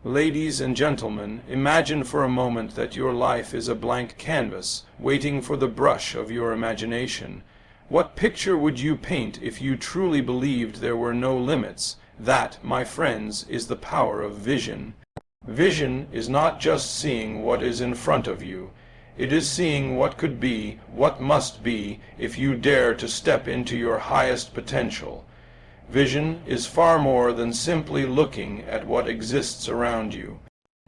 Ladies and gentlemen, imagine for a moment that your life is a blank canvas, waiting for the brush of your imagination. What picture would you paint if you truly believed there were no limits? That, my friends, is the power of vision. Vision is not just seeing what is in front of you. It is seeing what could be, what must be, if you dare to step into your highest potential. Vision is far more than simply looking at what exists around you.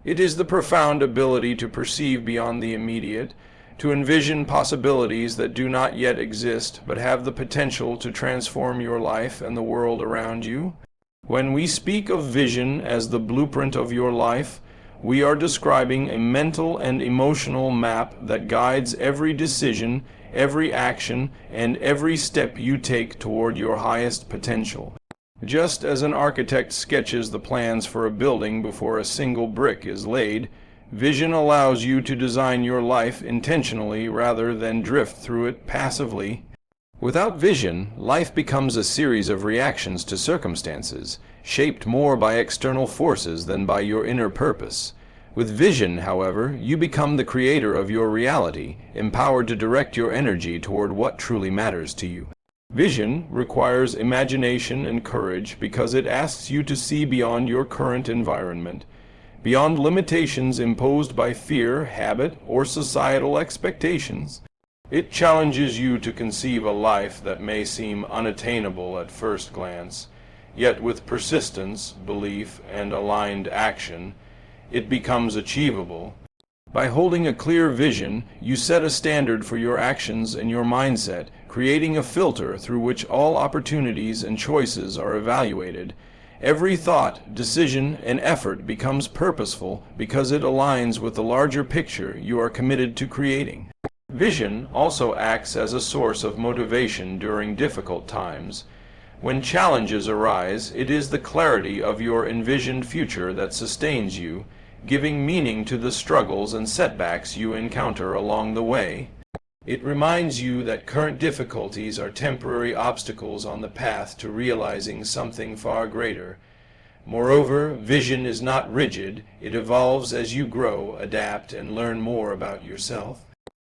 It is the profound ability to perceive beyond the immediate, to envision possibilities that do not yet exist but have the potential to transform your life and the world around you. When we speak of vision as the blueprint of your life, we are describing a mental and emotional map that guides every decision, every action, and every step you take toward your highest potential. Just as an architect sketches the plans for a building before a single brick is laid, vision allows you to design your life intentionally rather than drift through it passively. Without vision, life becomes a series of reactions to circumstances, shaped more by external forces than by your inner purpose. With vision, however, you become the creator of your reality, empowered to direct your energy toward what truly matters to you. Vision requires imagination and courage because it asks you to see beyond your current environment, beyond limitations imposed by fear, habit, or societal expectations. It challenges you to conceive a life that may seem unattainable at first glance, yet with persistence, belief, and aligned action, it becomes achievable. By holding a clear vision, you set a standard for your actions and your mindset, creating a filter through which all opportunities and choices are evaluated. Every thought, decision, and effort becomes purposeful because it aligns with the larger picture you are committed to creating. Vision also acts as a source of motivation during difficult times. When challenges arise, it is the clarity of your envisioned future that sustains you, giving meaning to the struggles and setbacks you encounter along the way. It reminds you that current difficulties are temporary obstacles on the path to realizing something far greater. Moreover, vision is not rigid. It evolves as you grow, adapt, and learn more about yourself.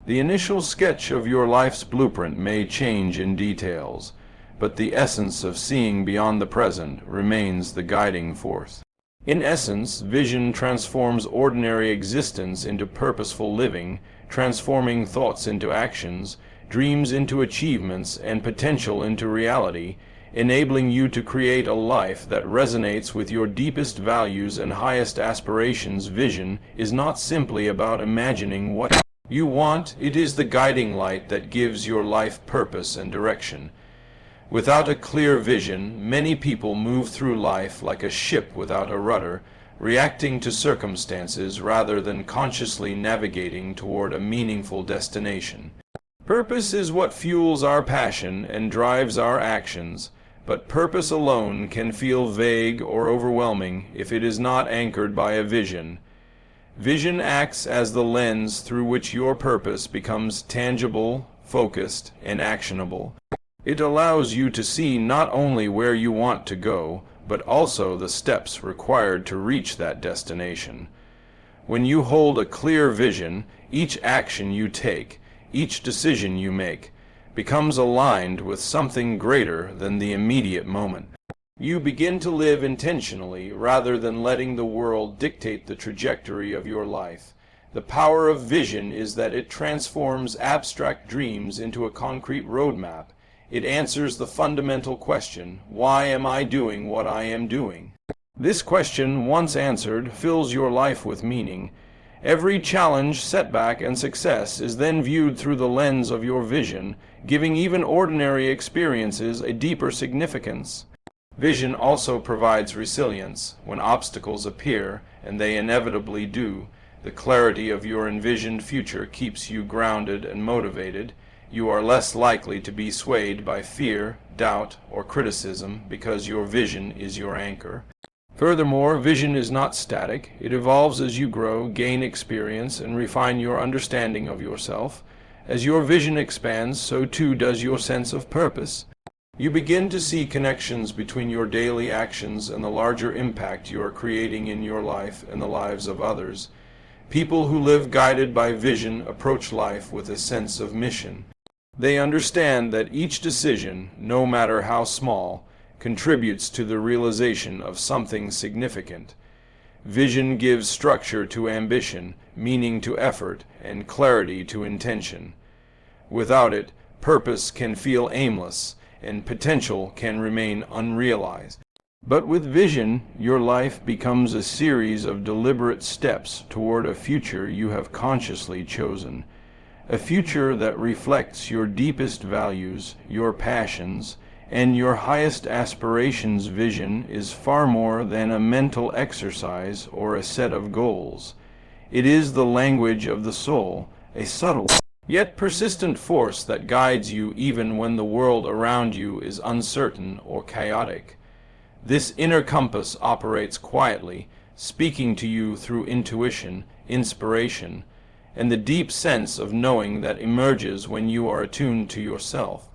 The initial sketch of your life's blueprint may change in details, but the essence of seeing beyond the present remains the guiding force. In essence, vision transforms ordinary existence into purposeful living, transforming thoughts into actions, dreams into achievements, and potential into reality, enabling you to create a life that resonates with your deepest values and highest aspirations. Vision is not simply about imagining what you want, it is the guiding light that gives your life purpose and direction. Without a clear vision, many people move through life like a ship without a rudder, reacting to circumstances rather than consciously navigating toward a meaningful destination. Purpose is what fuels our passion and drives our actions, but purpose alone can feel vague or overwhelming if it is not anchored by a vision. Vision acts as the lens through which your purpose becomes tangible, focused, and actionable. It allows you to see not only where you want to go, but also the steps required to reach that destination. When you hold a clear vision, each action you take, each decision you make, becomes aligned with something greater than the immediate moment. You begin to live intentionally rather than letting the world dictate the trajectory of your life. The power of vision is that it transforms abstract dreams into a concrete roadmap. It answers the fundamental question, why am I doing what I am doing? This question, once answered, fills your life with meaning. Every challenge, setback, and success is then viewed through the lens of your vision, giving even ordinary experiences a deeper significance. Vision also provides resilience. When obstacles appear, and they inevitably do, the clarity of your envisioned future keeps you grounded and motivated. You are less likely to be swayed by fear, doubt, or criticism because your vision is your anchor. Furthermore, vision is not static. It evolves as you grow, gain experience, and refine your understanding of yourself. As your vision expands, so too does your sense of purpose. You begin to see connections between your daily actions and the larger impact you are creating in your life and the lives of others. People who live guided by vision approach life with a sense of mission. They understand that each decision, no matter how small, contributes to the realization of something significant. Vision gives structure to ambition, meaning to effort, and clarity to intention. Without it, purpose can feel aimless, and potential can remain unrealized. But with vision, your life becomes a series of deliberate steps toward a future you have consciously chosen. A future that reflects your deepest values, your passions, and your highest aspirations. Vision is far more than a mental exercise or a set of goals. It is the language of the soul, a subtle yet persistent force that guides you even when the world around you is uncertain or chaotic. This inner compass operates quietly, speaking to you through intuition, inspiration, and the deep sense of knowing that emerges when you are attuned to yourself.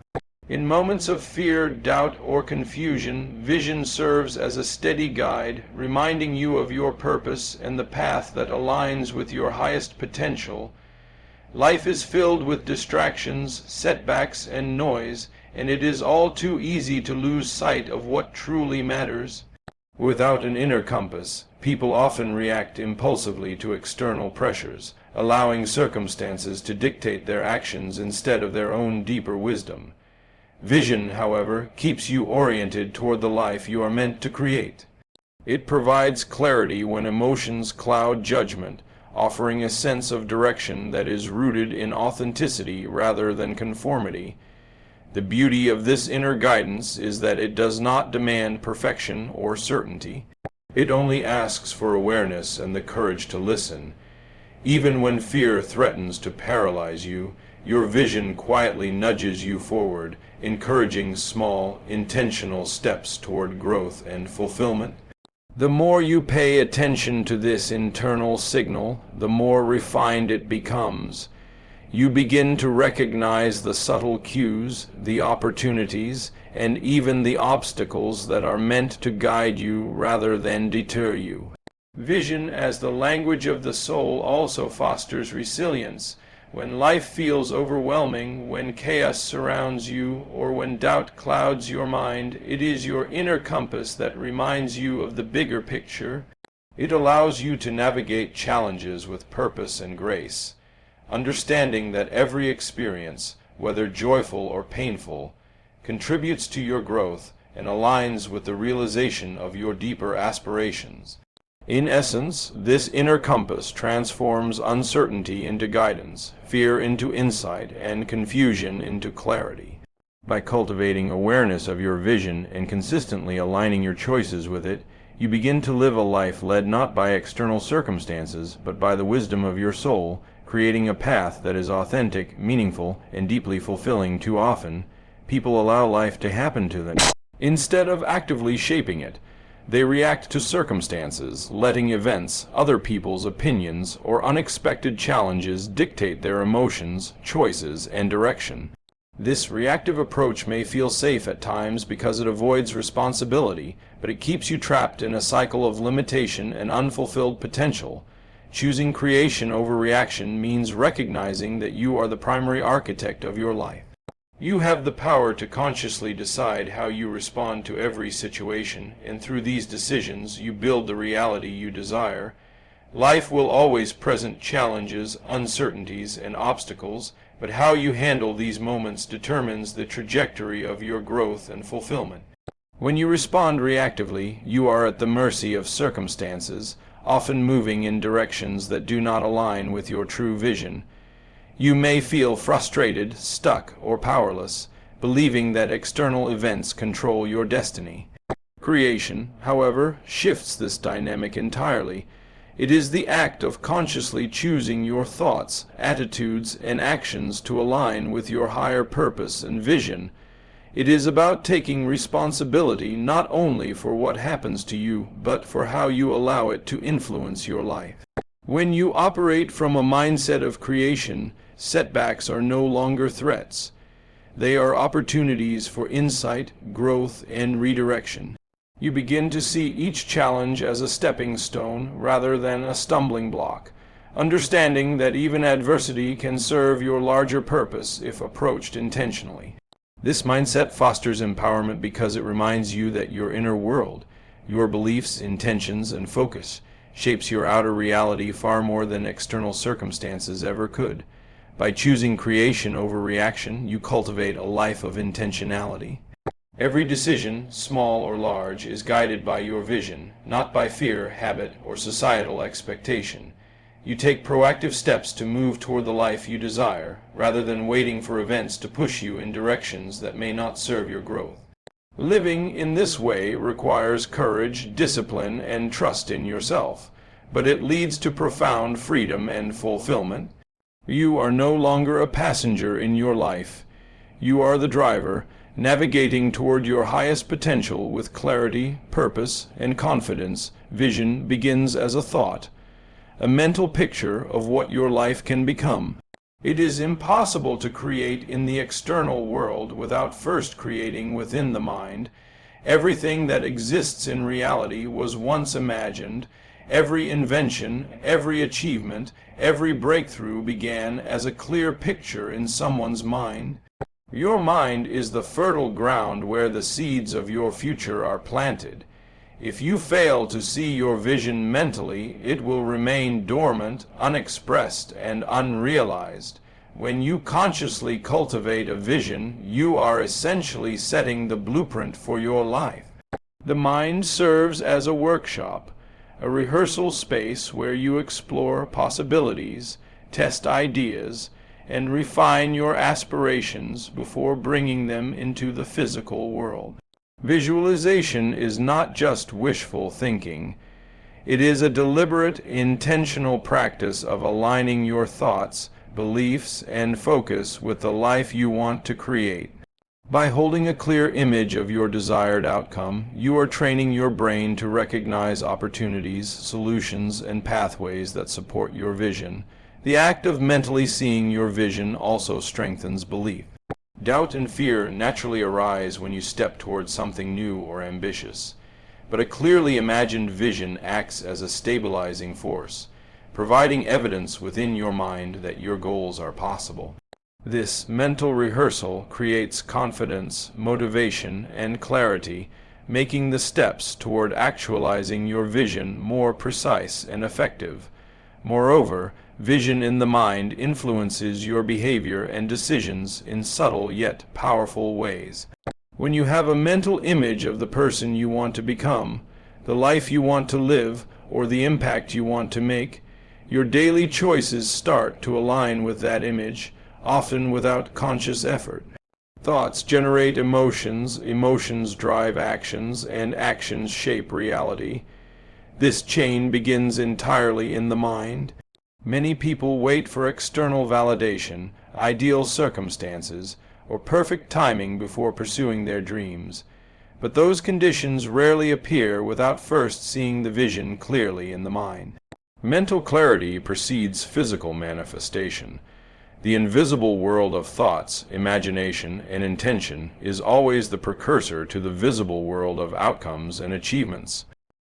In moments of fear, doubt, or confusion, vision serves as a steady guide, reminding you of your purpose and the path that aligns with your highest potential. Life is filled with distractions, setbacks, and noise, and it is all too easy to lose sight of what truly matters. Without an inner compass, people often react impulsively to external pressures, allowing circumstances to dictate their actions instead of their own deeper wisdom. Vision, however, keeps you oriented toward the life you are meant to create. It provides clarity when emotions cloud judgment, offering a sense of direction that is rooted in authenticity rather than conformity. The beauty of this inner guidance is that it does not demand perfection or certainty. It only asks for awareness and the courage to listen. Even when fear threatens to paralyze you, your vision quietly nudges you forward, encouraging small, intentional steps toward growth and fulfillment. The more you pay attention to this internal signal, the more refined it becomes. You begin to recognize the subtle cues, the opportunities, and even the obstacles that are meant to guide you rather than deter you. Vision as the language of the soul also fosters resilience. When life feels overwhelming, when chaos surrounds you, or when doubt clouds your mind, it is your inner compass that reminds you of the bigger picture. It allows you to navigate challenges with purpose and grace, understanding that every experience, whether joyful or painful, contributes to your growth and aligns with the realization of your deeper aspirations. In essence, this inner compass transforms uncertainty into guidance, fear into insight, and confusion into clarity. By cultivating awareness of your vision and consistently aligning your choices with it, you begin to live a life led not by external circumstances, but by the wisdom of your soul, creating a path that is authentic, meaningful, and deeply fulfilling. Too often, people allow life to happen to them instead of actively shaping it. They react to circumstances, letting events, other people's opinions, or unexpected challenges dictate their emotions, choices, and direction. This reactive approach may feel safe at times because it avoids responsibility, but it keeps you trapped in a cycle of limitation and unfulfilled potential. Choosing creation over reaction means recognizing that you are the primary architect of your life. You have the power to consciously decide how you respond to every situation, and through these decisions you build the reality you desire. Life will always present challenges, uncertainties, and obstacles, but how you handle these moments determines the trajectory of your growth and fulfillment. When you respond reactively, you are at the mercy of circumstances, often moving in directions that do not align with your true vision. You may feel frustrated, stuck, or powerless, believing that external events control your destiny. Creation, however, shifts this dynamic entirely. It is the act of consciously choosing your thoughts, attitudes, and actions to align with your higher purpose and vision. It is about taking responsibility not only for what happens to you, but for how you allow it to influence your life. When you operate from a mindset of creation, setbacks are no longer threats. They are opportunities for insight, growth, and redirection. You begin to see each challenge as a stepping stone rather than a stumbling block, understanding that even adversity can serve your larger purpose if approached intentionally. This mindset fosters empowerment because it reminds you that your inner world, your beliefs, intentions, and focus, shapes your outer reality far more than external circumstances ever could. By choosing creation over reaction, you cultivate a life of intentionality. Every decision, small or large, is guided by your vision, not by fear, habit, or societal expectation. You take proactive steps to move toward the life you desire, rather than waiting for events to push you in directions that may not serve your growth. Living in this way requires courage, discipline, and trust in yourself, but it leads to profound freedom and fulfillment. You are no longer a passenger in your life. You are the driver, navigating toward your highest potential with clarity, purpose, and confidence. Vision begins as a thought, a mental picture of what your life can become. It is impossible to create in the external world without first creating within the mind. Everything that exists in reality was once imagined. Every invention, every achievement, every breakthrough began as a clear picture in someone's mind. Your mind is the fertile ground where the seeds of your future are planted. If you fail to see your vision mentally, it will remain dormant, unexpressed, and unrealized. When you consciously cultivate a vision, you are essentially setting the blueprint for your life. The mind serves as a workshop, a rehearsal space where you explore possibilities, test ideas, and refine your aspirations before bringing them into the physical world. Visualization is not just wishful thinking. It is a deliberate, intentional practice of aligning your thoughts, beliefs, and focus with the life you want to create. By holding a clear image of your desired outcome, you are training your brain to recognize opportunities, solutions, and pathways that support your vision. The act of mentally seeing your vision also strengthens belief. Doubt and fear naturally arise when you step towards something new or ambitious, but a clearly imagined vision acts as a stabilizing force, providing evidence within your mind that your goals are possible. This mental rehearsal creates confidence, motivation, and clarity, making the steps toward actualizing your vision more precise and effective. Moreover, vision in the mind influences your behavior and decisions in subtle yet powerful ways. When you have a mental image of the person you want to become, the life you want to live, or the impact you want to make, your daily choices start to align with that image, often without conscious effort. Thoughts generate emotions, emotions drive actions, and actions shape reality. This chain begins entirely in the mind. Many people wait for external validation, ideal circumstances, or perfect timing before pursuing their dreams. But those conditions rarely appear without first seeing the vision clearly in the mind. Mental clarity precedes physical manifestation. The invisible world of thoughts, imagination, and intention is always the precursor to the visible world of outcomes and achievements.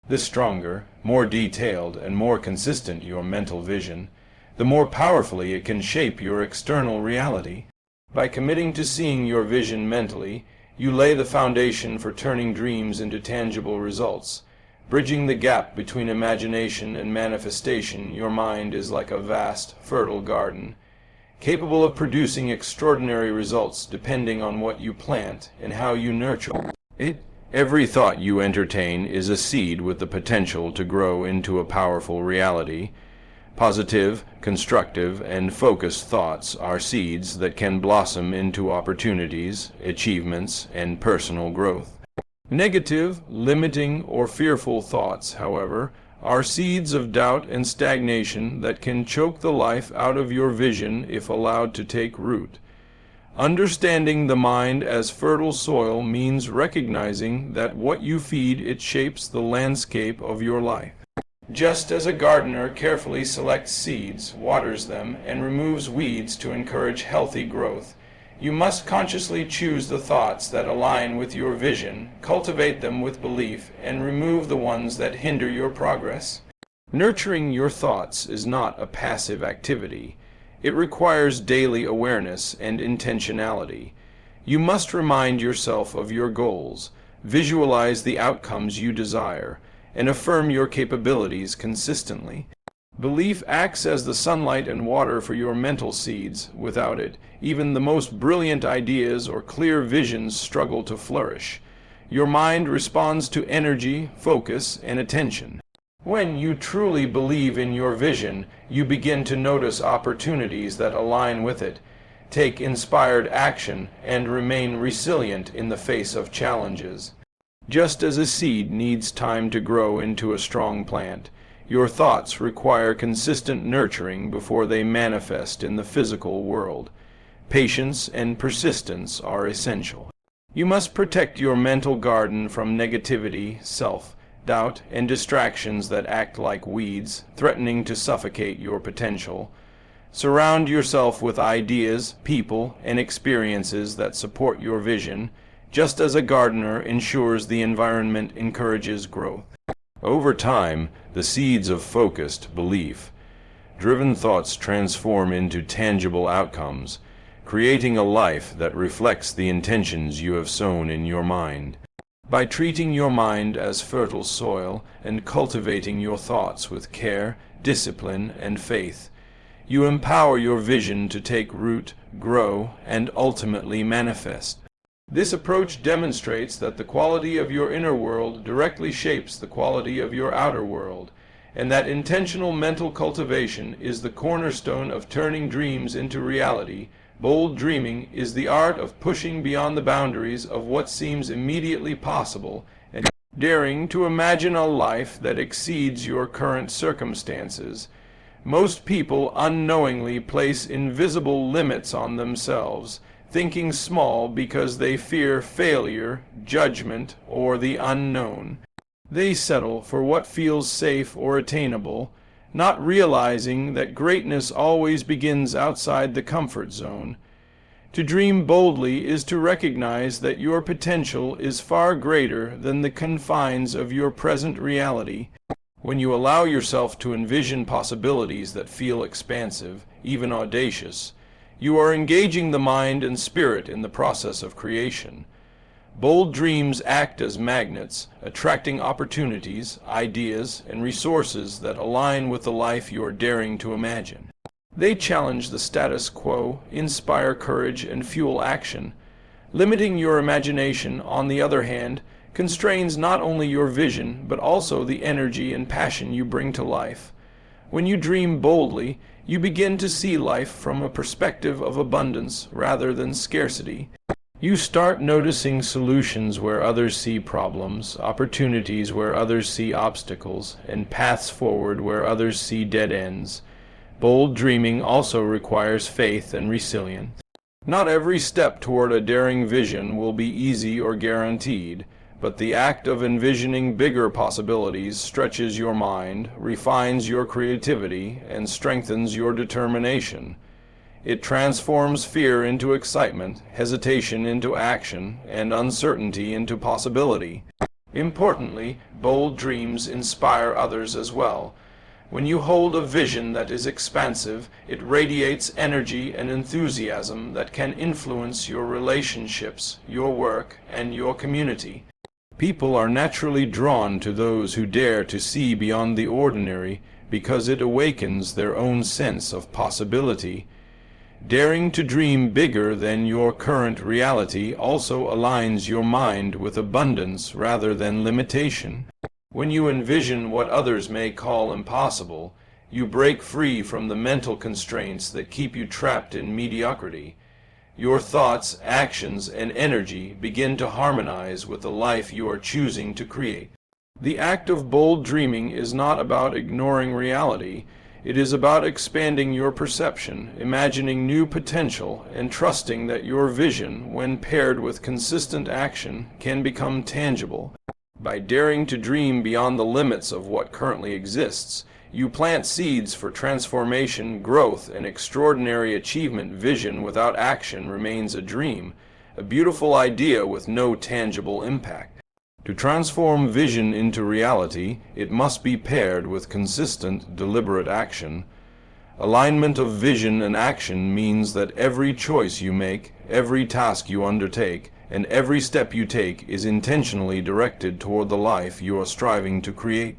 The stronger, more detailed, and more consistent your mental vision, the more powerfully it can shape your external reality. By committing to seeing your vision mentally, you lay the foundation for turning dreams into tangible results. Bridging the gap between imagination and manifestation, your mind is like a vast, fertile garden, capable of producing extraordinary results depending on what you plant and how you nurture it. Every thought you entertain is a seed with the potential to grow into a powerful reality. Positive, constructive, and focused thoughts are seeds that can blossom into opportunities, achievements, and personal growth. Negative, limiting, or fearful thoughts, however, are seeds of doubt and stagnation that can choke the life out of your vision if allowed to take root. Understanding the mind as fertile soil means recognizing that what you feed it shapes the landscape of your life. Just as a gardener carefully selects seeds, waters them, and removes weeds to encourage healthy growth, You must consciously choose the thoughts that align with your vision, cultivate them with belief, and remove the ones that hinder your progress. Nurturing your thoughts is not a passive activity. It requires daily awareness and intentionality. You must remind yourself of your goals, visualize the outcomes you desire, and affirm your capabilities consistently. Belief acts as the sunlight and water for your mental seeds. Without it, even the most brilliant ideas or clear visions struggle to flourish. Your mind responds to energy, focus, and attention. When you truly believe in your vision, you begin to notice opportunities that align with it, take inspired action, and remain resilient in the face of challenges. Just as a seed needs time to grow into a strong plant, your thoughts require consistent nurturing before they manifest in the physical world. Patience and persistence are essential. You must protect your mental garden from negativity, self-doubt, and distractions that act like weeds, threatening to suffocate your potential. Surround yourself with ideas, people, and experiences that support your vision, just as a gardener ensures the environment encourages growth. Over time, the seeds of focused, belief-driven thoughts transform into tangible outcomes, creating a life that reflects the intentions you have sown in your mind. By treating your mind as fertile soil and cultivating your thoughts with care, discipline, and faith, you empower your vision to take root, grow, and ultimately manifest. This approach demonstrates that the quality of your inner world directly shapes the quality of your outer world, and that intentional mental cultivation is the cornerstone of turning dreams into reality. Bold dreaming is the art of pushing beyond the boundaries of what seems immediately possible and daring to imagine a life that exceeds your current circumstances. Most people unknowingly place invisible limits on themselves, thinking small because they fear failure, judgment, or the unknown. They settle for what feels safe or attainable, not realizing that greatness always begins outside the comfort zone. To dream boldly is to recognize that your potential is far greater than the confines of your present reality. When you allow yourself to envision possibilities that feel expansive, even audacious, you are engaging the mind and spirit in the process of creation. Bold dreams act as magnets, attracting opportunities, ideas, and resources that align with the life you are daring to imagine. They challenge the status quo, inspire courage, and fuel action. Limiting your imagination, on the other hand, constrains not only your vision, but also the energy and passion you bring to life. When you dream boldly, you begin to see life from a perspective of abundance rather than scarcity. You start noticing solutions where others see problems, opportunities where others see obstacles, and paths forward where others see dead ends. Bold dreaming also requires faith and resilience. Not every step toward a daring vision will be easy or guaranteed, but the act of envisioning bigger possibilities stretches your mind, refines your creativity, and strengthens your determination. It transforms fear into excitement, hesitation into action, and uncertainty into possibility. Importantly, bold dreams inspire others as well. When you hold a vision that is expansive, it radiates energy and enthusiasm that can influence your relationships, your work, and your community. People are naturally drawn to those who dare to see beyond the ordinary because it awakens their own sense of possibility. Daring to dream bigger than your current reality also aligns your mind with abundance rather than limitation. When you envision what others may call impossible, you break free from the mental constraints that keep you trapped in mediocrity. Your thoughts, actions, and energy begin to harmonize with the life you are choosing to create. The act of bold dreaming is not about ignoring reality. It is about expanding your perception, imagining new potential, and trusting that your vision, when paired with consistent action, can become tangible. By daring to dream beyond the limits of what currently exists, You plant seeds for transformation, growth, and extraordinary achievement. Vision without action remains a dream, a beautiful idea with no tangible impact. To transform vision into reality, it must be paired with consistent, deliberate action. Alignment of vision and action means that every choice you make, every task you undertake, and every step you take is intentionally directed toward the life you are striving to create.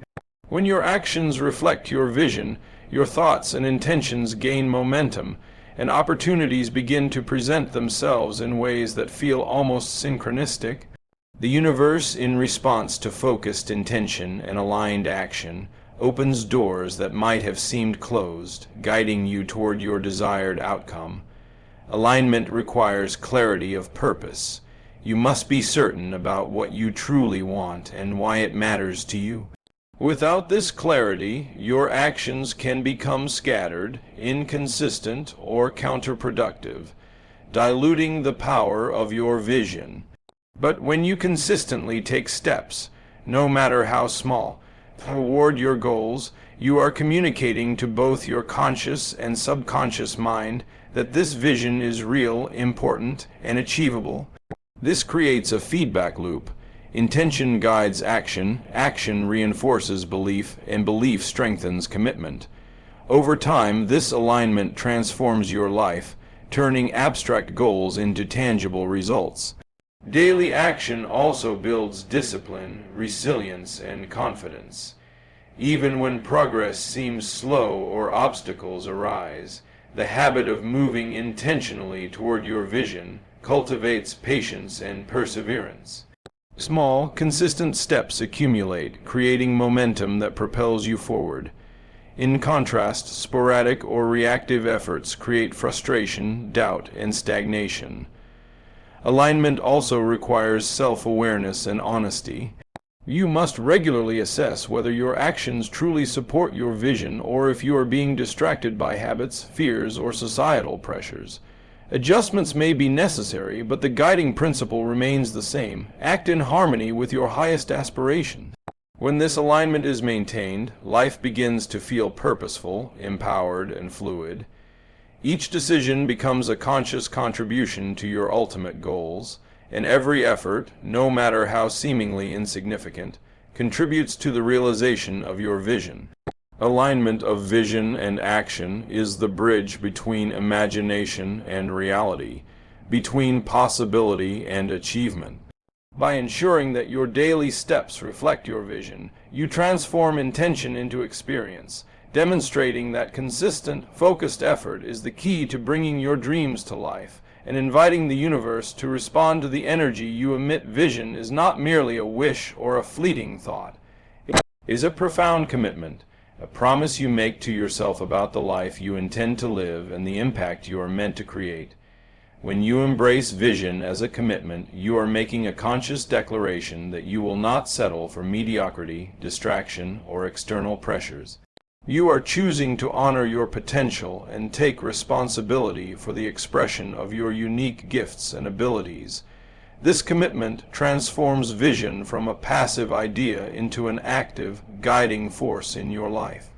When your actions reflect your vision, your thoughts and intentions gain momentum, and opportunities begin to present themselves in ways that feel almost synchronistic. The universe, in response to focused intention and aligned action, opens doors that might have seemed closed, guiding you toward your desired outcome. Alignment requires clarity of purpose. You must be certain about what you truly want and why it matters to you. Without this clarity, your actions can become scattered, inconsistent, or counterproductive, diluting the power of your vision. But when you consistently take steps, no matter how small, toward your goals, you are communicating to both your conscious and subconscious mind that this vision is real, important, and achievable. This creates a feedback loop. Intention guides action, action reinforces belief, and belief strengthens commitment. Over time, this alignment transforms your life, turning abstract goals into tangible results. Daily action also builds discipline, resilience, and confidence. Even when progress seems slow or obstacles arise, the habit of moving intentionally toward your vision cultivates patience and perseverance. Small, consistent steps accumulate, creating momentum that propels you forward. In contrast, sporadic or reactive efforts create frustration, doubt, and stagnation. Alignment also requires self-awareness and honesty. You must regularly assess whether your actions truly support your vision or if you are being distracted by habits, fears, or societal pressures. Adjustments may be necessary, but the guiding principle remains the same. Act in harmony with your highest aspiration. When this alignment is maintained, life begins to feel purposeful, empowered, and fluid. Each decision becomes a conscious contribution to your ultimate goals, and every effort, no matter how seemingly insignificant, contributes to the realization of your vision. Alignment of vision and action is the bridge between imagination and reality, between possibility and achievement. By ensuring that your daily steps reflect your vision, you transform intention into experience, demonstrating that consistent, focused effort is the key to bringing your dreams to life, and inviting the universe to respond to the energy you emit. Vision is not merely a wish or a fleeting thought. It is a profound commitment, a promise you make to yourself about the life you intend to live and the impact you are meant to create. When you embrace vision as a commitment, you are making a conscious declaration that you will not settle for mediocrity, distraction, or external pressures. You are choosing to honor your potential and take responsibility for the expression of your unique gifts and abilities. This commitment transforms vision from a passive idea into an active, guiding force in your life.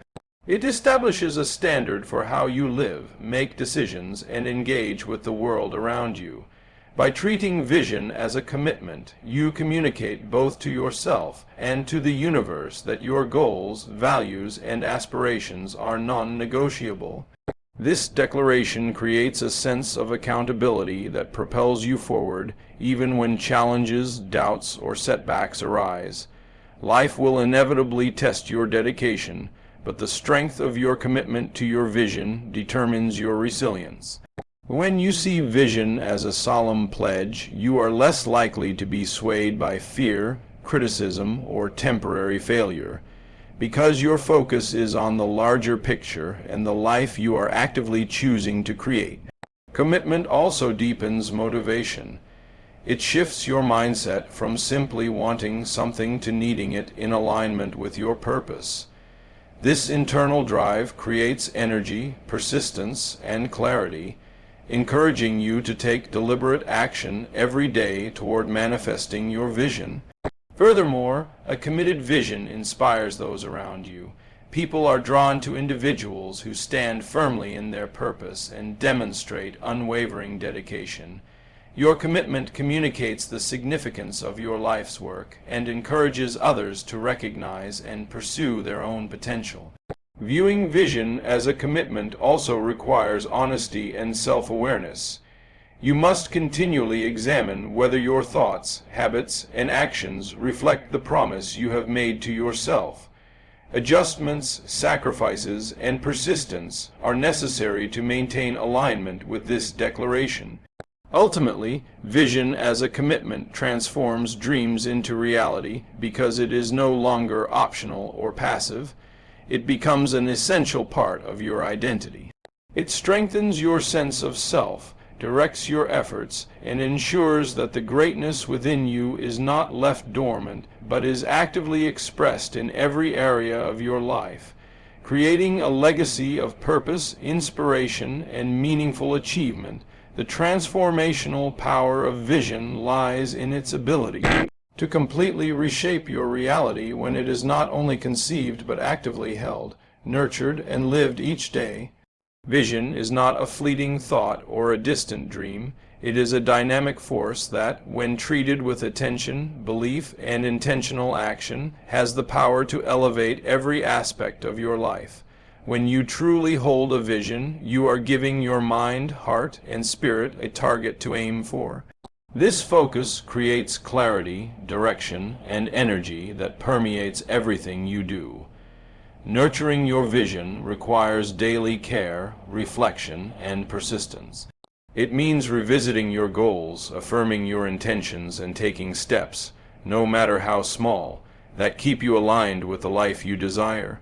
It establishes a standard for how you live, make decisions, and engage with the world around you. By treating vision as a commitment, you communicate both to yourself and to the universe that your goals, values, and aspirations are non-negotiable. This declaration creates a sense of accountability that propels you forward, even when challenges, doubts, or setbacks arise. Life will inevitably test your dedication, but the strength of your commitment to your vision determines your resilience. When you see vision as a solemn pledge, you are less likely to be swayed by fear, criticism, or temporary failure, because your focus is on the larger picture and the life you are actively choosing to create. Commitment also deepens motivation. It shifts your mindset from simply wanting something to needing it in alignment with your purpose. This internal drive creates energy, persistence, and clarity, encouraging you to take deliberate action every day toward manifesting your vision. Furthermore, a committed vision inspires those around you. People are drawn to individuals who stand firmly in their purpose and demonstrate unwavering dedication. Your commitment communicates the significance of your life's work and encourages others to recognize and pursue their own potential. Viewing vision as a commitment also requires honesty and self-awareness. You must continually examine whether your thoughts, habits, and actions reflect the promise you have made to yourself. Adjustments, sacrifices, and persistence are necessary to maintain alignment with this declaration. Ultimately, vision as a commitment transforms dreams into reality because it is no longer optional or passive. It becomes an essential part of your identity. It strengthens your sense of self, directs your efforts, and ensures that the greatness within you is not left dormant, but is actively expressed in every area of your life, creating a legacy of purpose, inspiration, and meaningful achievement. The transformational power of vision lies in its ability to completely reshape your reality when it is not only conceived but actively held, nurtured, and lived each day. Vision is not a fleeting thought or a distant dream. It is a dynamic force that, when treated with attention, belief, and intentional action, has the power to elevate every aspect of your life. When you truly hold a vision, you are giving your mind, heart, and spirit a target to aim for. This focus creates clarity, direction, and energy that permeates everything you do. Nurturing your vision requires daily care, reflection, and persistence. It means revisiting your goals, affirming your intentions, and taking steps, no matter how small, that keep you aligned with the life you desire.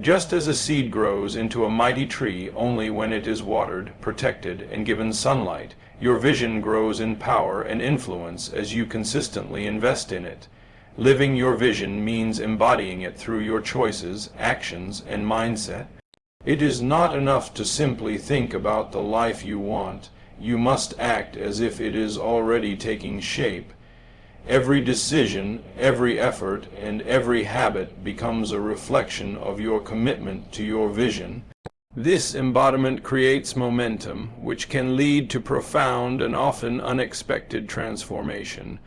Just as a seed grows into a mighty tree only when it is watered, protected, and given sunlight, your vision grows in power and influence as you consistently invest in it. Living your vision means embodying it through your choices, actions, and mindset. It is not enough to simply think about the life you want. You must act as if it is already taking shape. Every decision, every effort, and every habit becomes a reflection of your commitment to your vision. This embodiment creates momentum, which can lead to profound and often unexpected transformation.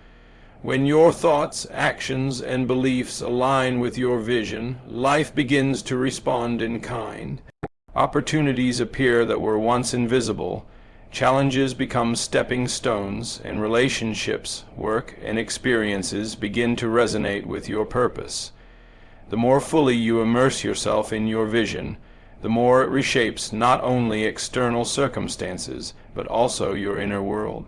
When your thoughts, actions, and beliefs align with your vision, life begins to respond in kind. Opportunities appear that were once invisible. Challenges become stepping stones, and relationships, work, and experiences begin to resonate with your purpose. The more fully you immerse yourself in your vision, the more it reshapes not only external circumstances, but also your inner world.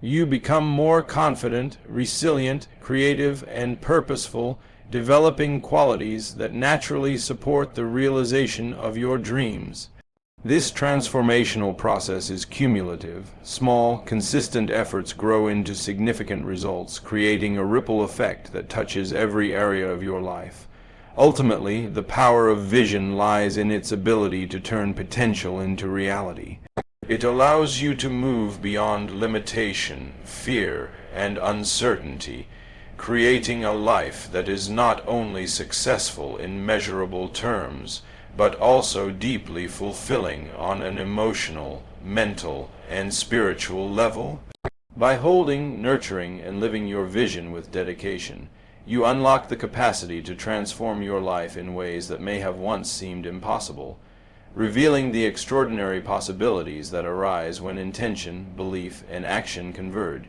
You become more confident, resilient, creative, and purposeful, developing qualities that naturally support the realization of your dreams. This transformational process is cumulative. Small, consistent efforts grow into significant results, creating a ripple effect that touches every area of your life. Ultimately, the power of vision lies in its ability to turn potential into reality. It allows you to move beyond limitation, fear, and uncertainty, creating a life that is not only successful in measurable terms, but also deeply fulfilling on an emotional, mental, and spiritual level. By holding, nurturing, and living your vision with dedication, you unlock the capacity to transform your life in ways that may have once seemed impossible, revealing the extraordinary possibilities that arise when intention, belief, and action converge.